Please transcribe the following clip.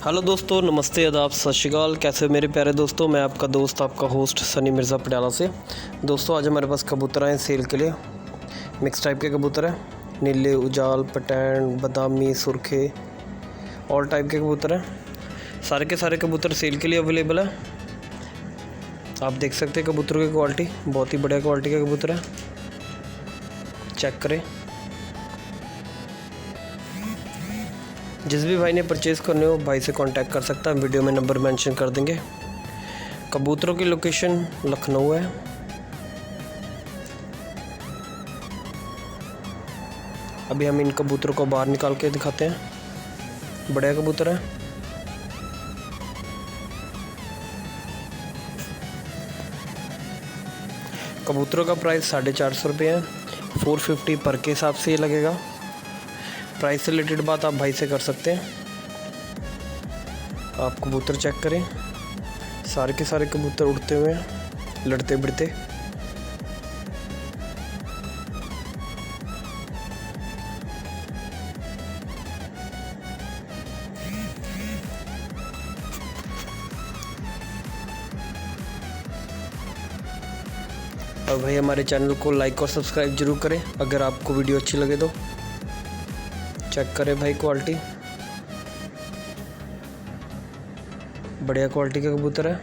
Hello दोस्तों, नमस्ते, आदाब, सत श्री अकाल। कैसे हो मेरे प्यारे दोस्तों। मैं आपका दोस्त, आपका होस्ट सनी मिर्ज़ा पटियाला से। दोस्तों आज हमारे पास कबूतर आए सेल के लिए। मिक्स टाइप के कबूतर हैं, नीले, उजाल, पटैन, बादामी, सुर्खे, ऑल टाइप के कबूतर हैं। सारे के सारे कबूतर सेल के लिए अवेलेबल है। आप देख सकते हैं कबूतरों की क्वालिटी, बहुत ही बढ़िया क्वालिटी का कबूतर है। चेक करें। जिस भी भाई ने परचेज़ करने हो भाई से कांटेक्ट कर सकता है, वीडियो में नंबर मेंशन कर देंगे। कबूतरों की लोकेशन लखनऊ है। अभी हम इन कबूतरों को बाहर निकाल के दिखाते हैं। बढ़िया कबूतर है। कबूतरों का प्राइस 450 रुपये है। 450 पर के हिसाब से ये लगेगा। प्राइस से रिलेटेड बात आप भाई से कर सकते हैं। आप कबूतर चेक करें, सारे के सारे कबूतर उड़ते हुए हैं, लड़ते बिड़ते। और भाई हमारे चैनल को लाइक और सब्सक्राइब जरूर करें अगर आपको वीडियो अच्छी लगे तो। चेक करें भाई, क्वालिटी बढ़िया क्वालिटी का कबूतर है।